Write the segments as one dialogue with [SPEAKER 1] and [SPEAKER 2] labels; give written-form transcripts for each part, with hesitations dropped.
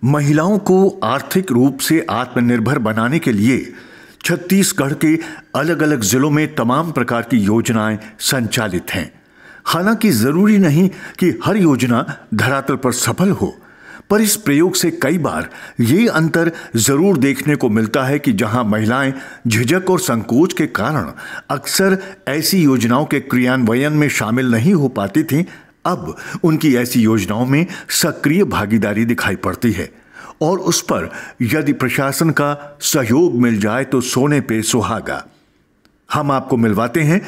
[SPEAKER 1] महिलाओं को आर्थिक रूप से आत्मनिर्भर बनाने के लिए छत्तीसगढ़ के अलग अलग जिलों में तमाम प्रकार की योजनाएं संचालित हैं। हालांकि जरूरी नहीं कि हर योजना धरातल पर सफल हो, पर इस प्रयोग से कई बार ये अंतर जरूर देखने को मिलता है कि जहां महिलाएं झिझक और संकोच के कारण अक्सर ऐसी योजनाओं के क्रियान्वयन में शामिल नहीं हो पाती थीं, अब उनकी ऐसी योजनाओं में सक्रिय भागीदारी दिखाई पड़ती है और उस पर यदि प्रशासन का सहयोग मिल जाए तो सोने पे सुहागा। हम आपको मिलवाते हैं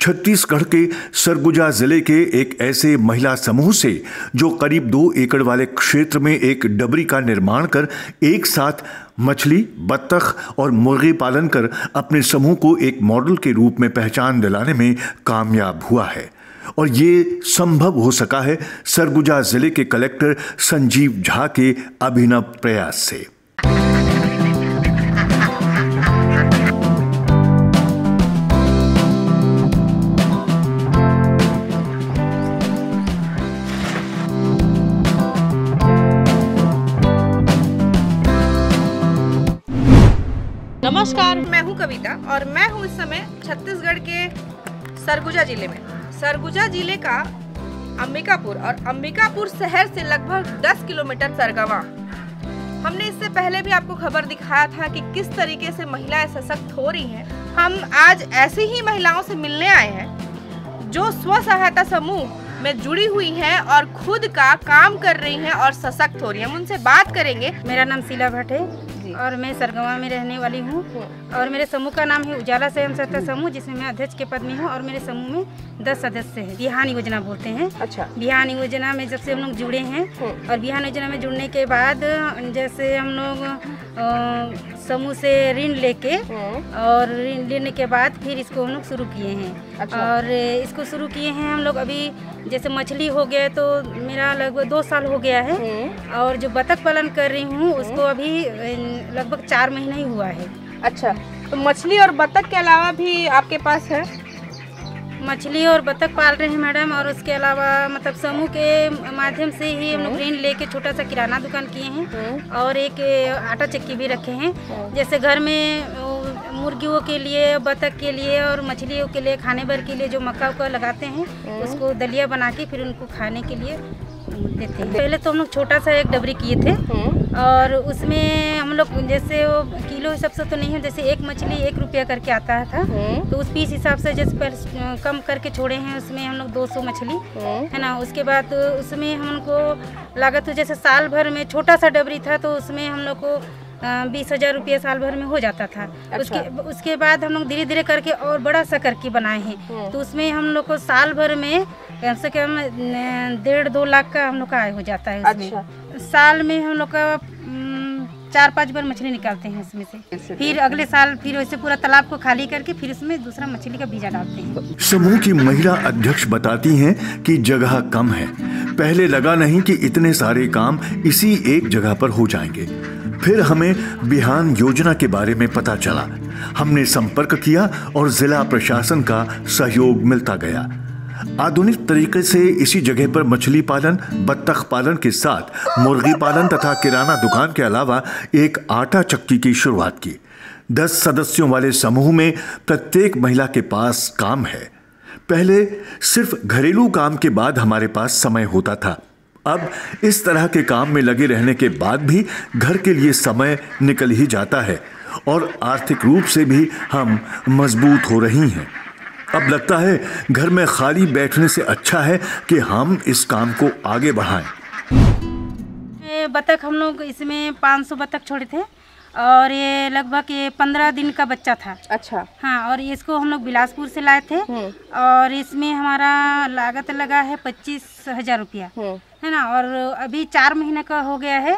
[SPEAKER 1] छत्तीसगढ़ के सरगुजा जिले के एक ऐसे महिला समूह से जो करीब 2 एकड़ वाले क्षेत्र में एक डबरी का निर्माण कर एक साथ मछली, बत्तख और मुर्गी पालन कर अपने समूह को एक मॉडल के रूप में पहचान दिलाने में कामयाब हुआ है। और ये संभव हो सका है सरगुजा जिले के कलेक्टर संजीव झा के अभिनव प्रयास से।
[SPEAKER 2] नमस्कार, मैं हूं कविता और मैं हूं इस समय छत्तीसगढ़ के सरगुजा जिले में। सरगुजा जिले का अंबिकापुर और अंबिकापुर शहर से लगभग 10 किलोमीटर सरगवा। हमने इससे पहले भी आपको खबर दिखाया था कि किस तरीके से महिलाएं सशक्त हो रही हैं। हम आज ऐसी ही महिलाओं से मिलने आए हैं जो स्व सहायता समूह में जुड़ी हुई हैं और खुद का काम कर रही हैं और सशक्त हो रही हैं। हम उनसे बात करेंगे।
[SPEAKER 3] मेरा नाम शीला भट्ट है और मैं सरगवा में रहने वाली हूँ और मेरे समूह का नाम है उजाला स्वयं सहायता समूह, जिसमें मैं अध्यक्ष के पद में हूँ और मेरे समूह में 10 सदस्य हैं। बिहान योजना बोलते हैं।
[SPEAKER 2] अच्छा।
[SPEAKER 3] बिहान योजना में जब से हम लोग जुड़े हैं और बिहान योजना में जुड़ने के बाद जैसे हम लोग समूह से ऋण लेके और ऋण लेने के बाद फिर इसको हम लोग शुरू किए हैं।
[SPEAKER 2] अच्छा।
[SPEAKER 3] और इसको शुरू किए हैं हम लोग अभी जैसे मछली हो गया तो मेरा लगभग 2 साल हो गया है और जो बतख पालन कर रही हूँ उसको अभी लगभग 4 महीना ही हुआ है।
[SPEAKER 2] अच्छा, तो मछली और बतख के अलावा भी आपके पास है?
[SPEAKER 3] मछली और बतख पाल रहे हैं मैडम, और उसके अलावा मतलब समूह के माध्यम से ही हम लोग ऋण लेके छोटा सा किराना दुकान किए हैं और एक आटा चक्की भी रखे हैं। जैसे घर में मुर्गियों के लिए, बतख के लिए और मछलियों के लिए खाने भर के लिए जो मक्का उक्का लगाते हैं उसको दलिया बना के फिर उनको खाने के लिए देते हैं। पहले तो हम लोग छोटा सा एक डबरी किए थे और उसमें हम लोग जैसे वो किलो हिसाब से तो नहीं है, जैसे एक मछली 1 रुपया करके आता था तो उस पीस हिसाब से जैसे कम करके छोड़े हैं। उसमें हम लोग 200 मछली है ना। उसके बाद उसमें हमको लागत जैसे साल भर में छोटा सा डबरी था तो उसमें हम लोग को 20,000 रुपया साल भर में हो जाता था।
[SPEAKER 2] अच्छा।
[SPEAKER 3] उसके बाद हम लोग धीरे धीरे करके और बड़ा सा करके बनाए हैं तो उसमें हम लोग को साल भर में कम से कम 1.5-2 लाख का हम लोग का आय हो जाता है उसमें।
[SPEAKER 2] अच्छा।
[SPEAKER 3] साल में हम लोग का 4-5 बार मछली निकालते हैं उसमें से। फिर अगले साल फिर वैसे पूरा तालाब को खाली करके फिर उसमें दूसरा मछली का बीजा डालते हैं।
[SPEAKER 1] समूह की महिला अध्यक्ष बताती हैं कि जगह कम है, पहले लगा नहीं कि इतने सारे काम इसी एक जगह पर हो जाएंगे। फिर हमें बिहान योजना के बारे में पता चला। हमने संपर्क किया और जिला प्रशासन का सहयोग मिलता गया। आधुनिक तरीके से इसी जगह पर मछली पालन, बत्तख पालन के साथ मुर्गी पालन तथा किराना दुकान के अलावा एक आटा चक्की की शुरुआत की। 10 सदस्यों वाले समूह में प्रत्येक महिला के पास काम है। पहले सिर्फ घरेलू काम के बाद हमारे पास समय होता था, अब इस तरह के काम में लगे रहने के बाद भी घर के लिए समय निकल ही जाता है और आर्थिक रूप से भी हम मजबूत हो रही हैं। अब लगता है घर में खाली बैठने से अच्छा है कि हम इस काम को आगे बढ़ाएं।
[SPEAKER 3] बतख हम लोग इसमें 500 बतख छोड़े थे और ये लगभग 15 दिन का बच्चा था।
[SPEAKER 2] अच्छा।
[SPEAKER 3] हाँ, और इसको हम लोग बिलासपुर से लाए थे और इसमें हमारा लागत लगा है 25,000 रुपया है ना। और अभी 4 महीने का हो गया है।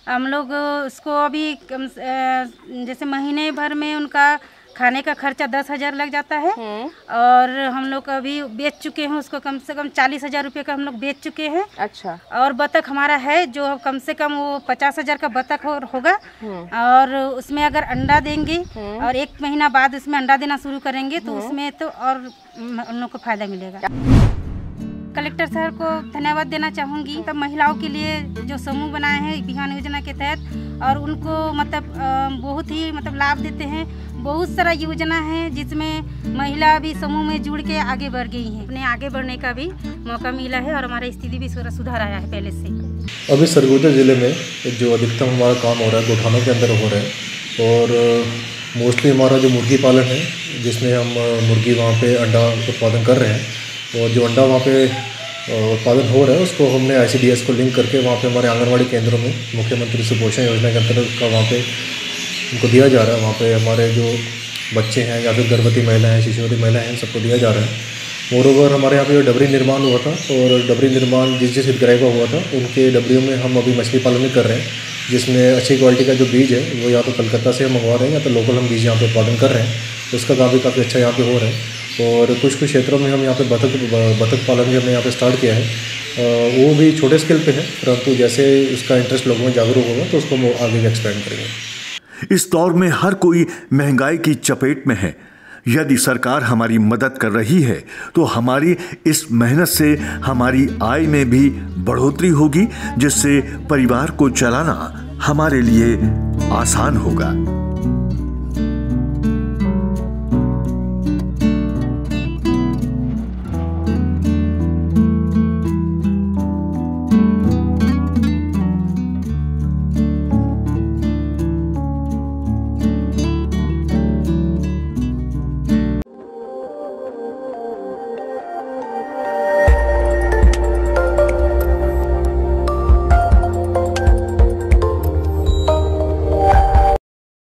[SPEAKER 3] हम लोग उसको अभी जैसे महीने भर में उनका खाने का खर्चा 10,000 लग जाता है और हम लोग अभी बेच चुके हैं उसको कम से कम 40,000 रुपये का हम लोग बेच चुके हैं।
[SPEAKER 2] अच्छा।
[SPEAKER 3] और बतख हमारा है जो कम से कम वो 50,000 का बतख होगा और उसमें अगर अंडा देंगे और 1 महीना बाद उसमें अंडा देना शुरू करेंगे तो उसमें तो और हम लोग को फायदा मिलेगा। कलेक्टर सर को धन्यवाद देना चाहूँगी। तब महिलाओं के लिए जो समूह बनाए हैं बिहान योजना के तहत, और उनको मतलब बहुत ही मतलब लाभ देते हैं। बहुत सारा योजना है जिसमें महिला भी समूह में जुड़ के आगे बढ़ गई हैं। उन्हें आगे बढ़ने का भी मौका मिला है और हमारी स्थिति भी सुधार आया है पहले से।
[SPEAKER 4] अभी सरगुजा ज़िले में जो अधिकतम हमारा काम हो रहा है गोठानों के अंदर हो रहा है, और मोस्टली हमारा जो मुर्गी पालन है जिसमें हम मुर्गी वहाँ पे अंडा उत्पादन कर रहे हैं, और जो अंडा वहाँ पे उत्पादन हो रहा है उसको हमने ICDS को लिंक करके वहाँ पे हमारे आंगनवाड़ी केंद्रों में मुख्यमंत्री सुपोषण योजना के अंतर्गत का वहाँ पे उनको दिया जा रहा है। वहाँ पे हमारे जो बच्चे हैं या फिर गर्भवती महिलाएं हैं, शिशुवती महिलाएं हैं, सबको दिया जा रहा है। मोरोवर हमारे यहाँ पे जो डबरी निर्माण हुआ था, और डबरी निर्माण जिस हितग्राही का हुआ था उनके डबरियों में हम अभी मछली पालन भी कर रहे हैं, जिसमें अच्छी क्वालिटी का जो बीज है वो या तो कलकत्ता से हम मंगवा रहे हैं या तो लोकल हम बीज यहाँ पे उत्पादन कर रहे हैं। उसका काम भी काफ़ी अच्छा यहाँ पे हो रहा है। और कुछ क्षेत्रों में हम यहाँ पे बतख पालन भी हमने यहाँ पे स्टार्ट किया है। वो भी छोटे स्केल पे है, परंतु जैसे उसका इंटरेस्ट लोगों में जागरूक होगा तो उसको हम आगे एक्सपेंड करेंगे।
[SPEAKER 1] इस दौर में हर कोई महंगाई की चपेट में है। यदि सरकार हमारी मदद कर रही है तो हमारी इस मेहनत से हमारी आय में भी बढ़ोतरी होगी, जिससे परिवार को चलाना हमारे लिए आसान होगा।